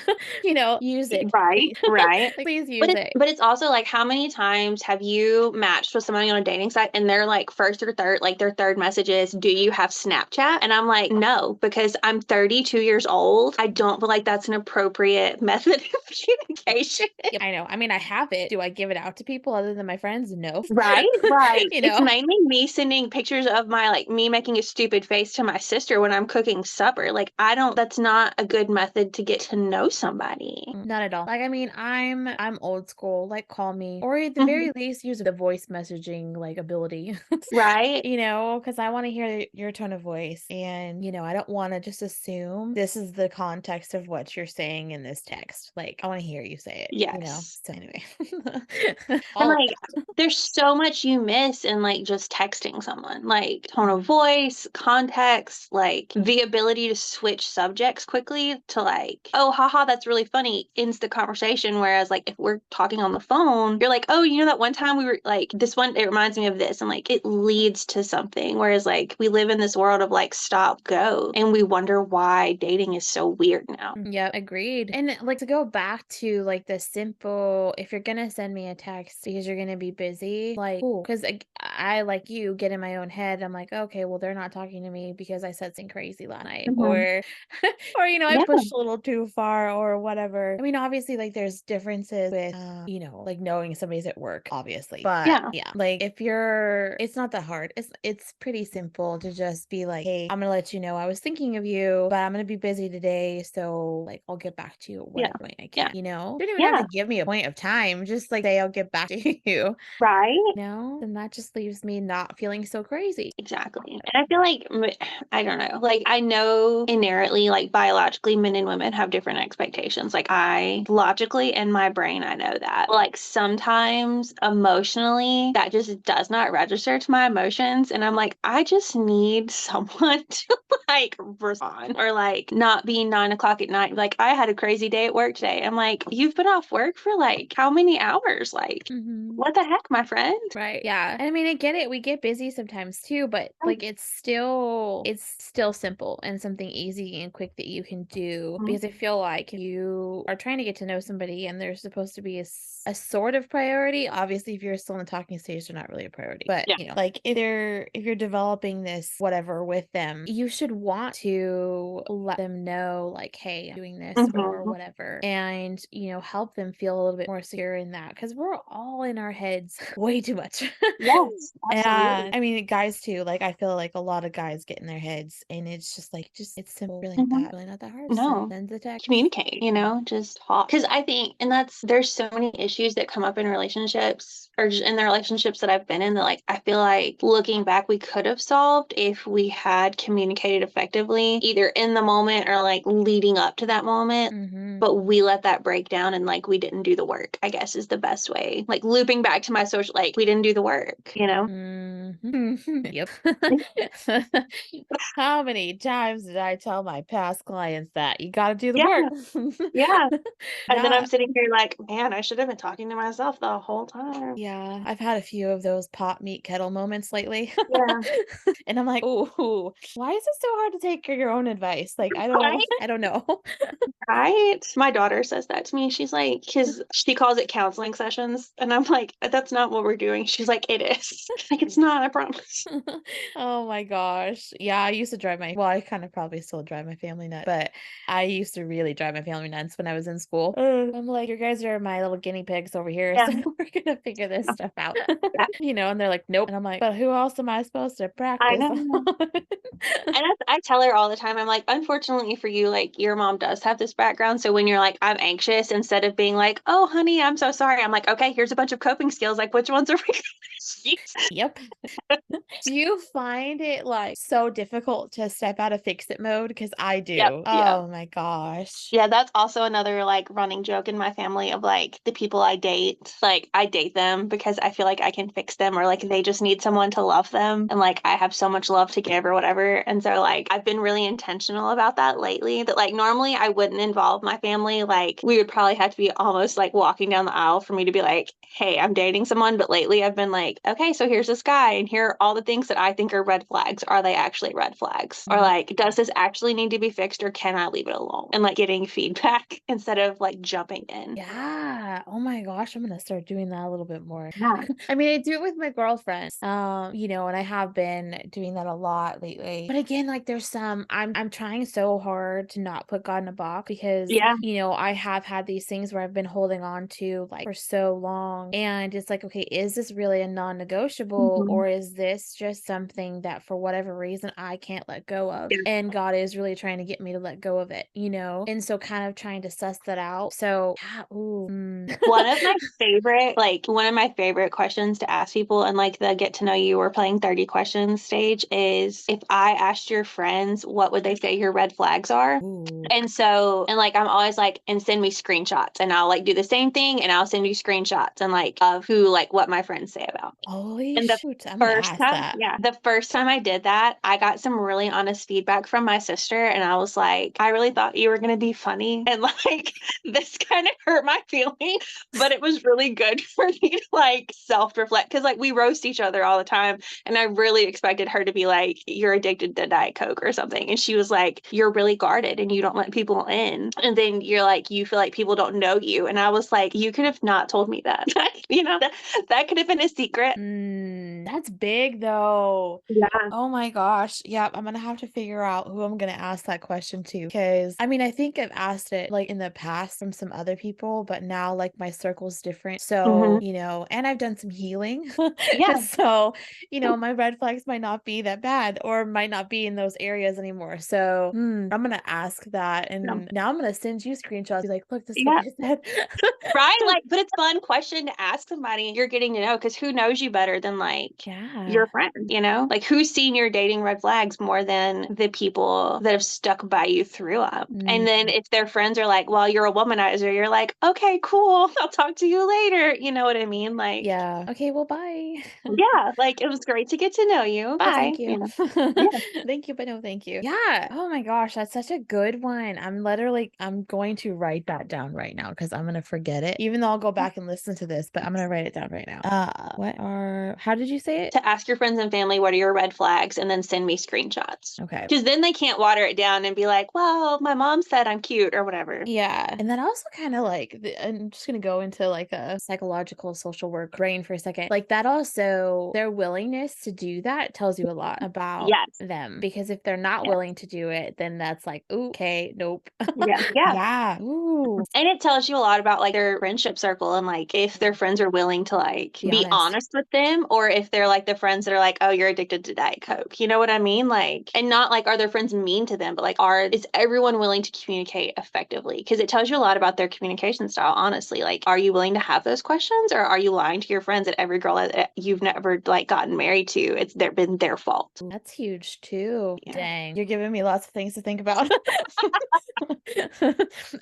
[SPEAKER 1] Use it,
[SPEAKER 2] Right,
[SPEAKER 1] please.
[SPEAKER 2] right.
[SPEAKER 1] Like, please
[SPEAKER 2] But
[SPEAKER 1] use
[SPEAKER 2] it's
[SPEAKER 1] it.
[SPEAKER 2] but it's also like how many times have you matched with somebody on a dating site and they're like first or third, like their third message is, "Do you have Snapchat?" And I'm like, "No," because I'm 32 years old. I don't feel like that's an appropriate method of communication.
[SPEAKER 1] Yep, I know. I mean, I have it. Do I give it out to people other than my friends? No.
[SPEAKER 2] Right, right.
[SPEAKER 1] You
[SPEAKER 2] It's
[SPEAKER 1] know?
[SPEAKER 2] mainly me sending pictures of me making a stupid face to my sister when I'm cooking supper. Like, that's not a good method to get to know somebody.
[SPEAKER 1] Not at all. Like, I mean, I'm old school, like, call me, or at the
[SPEAKER 2] Mhm.
[SPEAKER 1] very least, use the voice messaging, like, ability,
[SPEAKER 2] Right?
[SPEAKER 1] because I wanna hear your tone of voice, and, I don't wanna just assume this is the context of what you're saying in this text. Like, I wanna hear you say it.
[SPEAKER 2] Yes.
[SPEAKER 1] So, anyway.
[SPEAKER 2] And
[SPEAKER 1] All of
[SPEAKER 2] like, there's so much you miss in like just texting someone, like tone of voice, context, like the ability to switch subjects quickly to like, oh, haha, that's really funny, ends the conversation. Whereas like if we're talking on the phone, you're like, oh, that one time we were like, this one, it reminds me of this. And like, it leads to something. Whereas like, we live in this world of like stop, go. And we wonder why dating is so weird now.
[SPEAKER 1] Yeah, agreed. And like to go back to like the simple, if you're gonna send me a text because you're gonna be busy, like, cool. Because I, like you, get in my own head. I'm like, okay, well, they're not talking to me because I said something crazy last night,
[SPEAKER 2] Mhm.
[SPEAKER 1] or, or I
[SPEAKER 2] Yeah.
[SPEAKER 1] pushed a little too far, or whatever. I mean, obviously, like there's differences with, like knowing somebody's at work, obviously. But
[SPEAKER 2] Yeah.
[SPEAKER 1] yeah, like it's not that hard. It's pretty simple to just be like, hey, I'm gonna let you know I was thinking of you, but I'm gonna be busy today, so like I'll get back to you at
[SPEAKER 2] Yeah.
[SPEAKER 1] whatever point I
[SPEAKER 2] Yeah.
[SPEAKER 1] can, you know? You don't even have
[SPEAKER 2] Yeah.
[SPEAKER 1] to give me a point of time, just, like, say, "I'll get back to you."
[SPEAKER 2] Right.
[SPEAKER 1] No, then that just leaves me not feeling so crazy.
[SPEAKER 2] Exactly. And I feel like, I don't know, like, I know inherently, like, biologically, men and women have different expectations. Like, I logically in my brain, I know that. Like, sometimes emotionally, that just does not register to my emotions. And I'm like, I just need someone to, like, respond or, like, not be 9 o'clock at night. Like, I had a crazy day at work today. I'm like, you've been off work for, like, how many hours? Like,
[SPEAKER 1] Mhm.
[SPEAKER 2] what the heck, my friend?
[SPEAKER 1] Right, yeah. And I mean, I get it, we get busy sometimes too, but, like, it's still simple and something easy and quick that you can do
[SPEAKER 2] Mhm.
[SPEAKER 1] because I feel like you are trying to get to know somebody and there's supposed to be a sort of priority. Obviously, if you're still in the talking stage, they're not really a priority. But,
[SPEAKER 2] Yeah.
[SPEAKER 1] you know, like, either if you're developing this whatever with them, you should want to let them know, like, "Hey, I'm doing this," or
[SPEAKER 2] Mhm.
[SPEAKER 1] whatever, and, you know, help them feel a little bit more secure in that because 'cause we're all in our heads way too much.
[SPEAKER 2] Yes, absolutely.
[SPEAKER 1] And I mean, guys too, like, I feel like a lot of guys get in their heads, and it's just like, it's simple,
[SPEAKER 2] Mhm.
[SPEAKER 1] really not that hard. Just
[SPEAKER 2] No.
[SPEAKER 1] send the text.
[SPEAKER 2] Communicate, just talk. Because I think, and there's so many issues that come up in relationships or just in the relationships that I've been in that, like, I feel like looking back, we could have solved if we had communicated effectively, either in the moment or like leading up to that moment.
[SPEAKER 1] Mhm.
[SPEAKER 2] But we let that break down and like we didn't do the work, I guess is the best way. Like looping back to my social, like we didn't do the work.
[SPEAKER 1] Mhm. Yep. How many times did I tell my past clients that you gotta do the
[SPEAKER 2] Yeah,
[SPEAKER 1] work?
[SPEAKER 2] yeah. And then I'm
[SPEAKER 1] Not
[SPEAKER 2] sitting here like, man, I should have been talking to myself the whole time.
[SPEAKER 1] Yeah, I've had a few of those pot meet kettle moments lately.
[SPEAKER 2] Yeah.
[SPEAKER 1] And I'm like, "Ooh, why is it so hard to take your own advice?" Like, I don't
[SPEAKER 2] Right?
[SPEAKER 1] I don't know.
[SPEAKER 2] Right? My daughter says that to me. She's like, because she calls it counseling sessions. And I'm like, that's not what we're doing. She's like, it is. Like, it's not, I promise.
[SPEAKER 1] Oh my gosh. Yeah, I used to drive my well, I kind of probably still drive my family nuts, but I used to really drive my family nuts when I was in school. I'm like, "You guys are my little guinea pigs over here,
[SPEAKER 2] Yeah.
[SPEAKER 1] so we're gonna figure this stuff out."
[SPEAKER 2] Yeah.
[SPEAKER 1] You know, and they're like, "Nope." And I'm like, "But who else am I supposed to
[SPEAKER 2] I
[SPEAKER 1] practice on?"
[SPEAKER 2] know. And I tell her all the time, I'm like, unfortunately for you, like, your mom does have this background. So when you're like, I'm anxious, instead of being like, oh, honey, I'm so sorry, I'm like, okay, here's a bunch of coping skills. Like, which ones are we gonna use?
[SPEAKER 1] Yep. Do you find it, like, so difficult to step out of fix it mode? Because I
[SPEAKER 2] Yep.
[SPEAKER 1] do.
[SPEAKER 2] Yeah.
[SPEAKER 1] Oh my gosh.
[SPEAKER 2] Yeah, that's also another, like, running joke in my family of, like, the people I date. Like, I date them because I feel like I can fix them or, like, they just need someone to love them, and, like, I have so much love to give or whatever, and so, like, I've been really intentional about that lately that, like, normally I wouldn't involve my family, like, we would probably have to be almost, like, walking down the aisle for me to be like, "Hey, I'm dating someone," but lately I've been like, "Okay, so here's this guy, and here are all the things that I think are red flags. Are they actually red flags? Or,
[SPEAKER 1] Mhm.
[SPEAKER 2] like, does this actually need to be fixed or can I leave it alone?" And, like, getting feedback instead of, like, jumping in.
[SPEAKER 1] Yeah. Oh my gosh, I'm gonna start doing that a little bit more.
[SPEAKER 2] Yeah.
[SPEAKER 1] I mean, I do it with my girlfriends. You know, and I have been doing that a lot lately. But again, like there's some I'm trying so hard to not put God in a box because,
[SPEAKER 2] Yeah.
[SPEAKER 1] you know, I have had these things where I've been holding on to like for so long. And it's like, okay, is this really a non-negotiable
[SPEAKER 2] Mhm.
[SPEAKER 1] or is this just something that for whatever reason I can't let go of?
[SPEAKER 2] Yeah.
[SPEAKER 1] And God is really trying to get me to let go of it, you know? And so kind of trying to suss that out. So yeah, ooh.
[SPEAKER 2] One of my favorite questions to ask people in, like, the get to know you or playing 30 questions stage is, if I asked your friends, what would they say your red flags are?
[SPEAKER 1] Ooh.
[SPEAKER 2] And like, I'm always like, and send me screenshots. And I'll like do the same thing and I'll send you screenshots and like of who, like what my friends say about me.
[SPEAKER 1] Holy
[SPEAKER 2] And the
[SPEAKER 1] shoot, I'm gonna
[SPEAKER 2] first
[SPEAKER 1] ask
[SPEAKER 2] time,
[SPEAKER 1] that.
[SPEAKER 2] yeah, the first time I did that, I got some really honest feedback from my sister. And I was like, I really thought you were going to be funny. And like, this kind of hurt my feelings, but it was really good for me to like self reflect. Cause like we roast each other all the time. And I really expected her to be like, you're addicted to Diet Coke or something. And she was like, you're really guarded and you don't let people in. And then you're like, you feel like people don't know you. And I was like, you could have not told me that. That could have been a secret.
[SPEAKER 1] That's big though.
[SPEAKER 2] Yeah.
[SPEAKER 1] Oh my gosh. Yeah, I'm gonna have to figure out who I'm gonna ask that question to. Because I mean, I think I've asked it like in the past from some other people, but now like my circle's different. So,
[SPEAKER 2] Hmm.
[SPEAKER 1] and I've done some healing.
[SPEAKER 2] Yeah.
[SPEAKER 1] So, my red flags might not be that bad or might not be in those areas anymore. So, I'm gonna ask that.
[SPEAKER 2] Yeah.
[SPEAKER 1] And now I'm gonna send you screenshots. Be like, look, this is what
[SPEAKER 2] Yeah.
[SPEAKER 1] they said.
[SPEAKER 2] Right? Like, but it's a fun question to ask somebody you're getting to know, because who knows you better than like
[SPEAKER 1] Yeah.
[SPEAKER 2] your friend, Like who's seen your dating red flags more than the people that have stuck by you through them. And then if their friends are like, well, you're a womanizer, you're like, okay, cool. I'll talk to you later. You know what I mean? Like,
[SPEAKER 1] Yeah. Okay, well, bye.
[SPEAKER 2] yeah, like it was great to get to know you.
[SPEAKER 1] No,
[SPEAKER 2] Bye.
[SPEAKER 1] thank you.
[SPEAKER 2] Yeah.
[SPEAKER 1] Thank you, but no, thank you. Yeah. Oh my gosh, that's such a good one. I'm going to write that down right now because I'm gonna forget it. Even though I'll go back and listen to this, but I'm gonna write it down right now. How did you say it?
[SPEAKER 2] To ask your friends and family what are your red flags and then send me screenshots.
[SPEAKER 1] Okay.
[SPEAKER 2] Because then they can't water it down and be like, well, my mom said I'm cute or whatever.
[SPEAKER 1] Yeah. And then also kind of like, I'm just going to go into like a psychological social work brain for a second. Like that also, their willingness to do that tells you a lot about
[SPEAKER 2] Yes.
[SPEAKER 1] them. Because if they're not
[SPEAKER 2] Yes.
[SPEAKER 1] willing to do it, then that's like, ooh, okay, nope.
[SPEAKER 2] Yeah. Yeah.
[SPEAKER 1] Yeah. Ooh.
[SPEAKER 2] And it tells you a lot about like their friendship circle and like if their friends are willing to like be honest with them, or if they're like the friends that are like, oh, you're addicted to Diet Coke. You know what I mean? Like, and not like are their friends mean to them, but like is everyone willing to communicate effectively? Because it tells you a lot about their communication style, honestly. Like, are you willing to have those questions, or are you lying to your friends that every girl that you've never like gotten married to, it's been their fault?
[SPEAKER 1] That's huge too.
[SPEAKER 2] Yeah.
[SPEAKER 1] Dang. You're giving me lots of things to think about.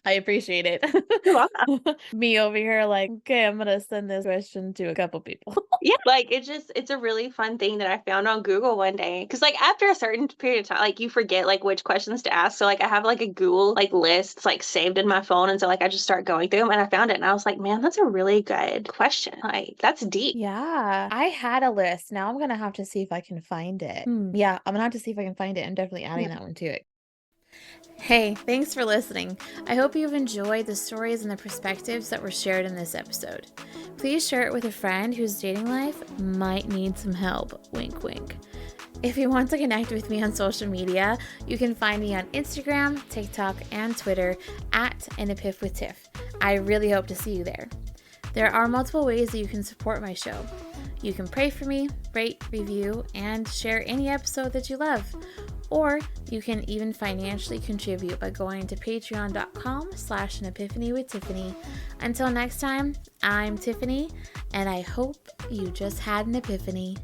[SPEAKER 1] I appreciate it.
[SPEAKER 2] You're welcome.
[SPEAKER 1] Me over here like, okay, I'm gonna send this question to a couple people.
[SPEAKER 2] Yeah, like it's a really fun thing that I found on Google one day. Cause like after a certain period of time, like you forget like which questions to ask. So like I have like a Google like list like saved in my phone. And so like I just start going through them and I found it and I was like, man, that's a really good question. Like that's deep.
[SPEAKER 1] Yeah, I had a list. Now I'm gonna have to see if I can find it. Yeah, I'm gonna have to see if I can find it. I'm definitely adding that one to it. Hey, thanks for listening. I hope you've enjoyed the stories and the perspectives that were shared in this episode. Please share it with a friend whose dating life might need some help. Wink, wink. If you want to connect with me on social media, you can find me on Instagram, TikTok, and Twitter at An Epiphany with Tiff. I really hope to see you there. There are multiple ways that you can support my show. You can pray for me, rate, review, and share any episode that you love. Or you can even financially contribute by going to patreon.com/An Epiphany with Tiffany. Until next time, I'm Tiffany, and I hope you just had an epiphany.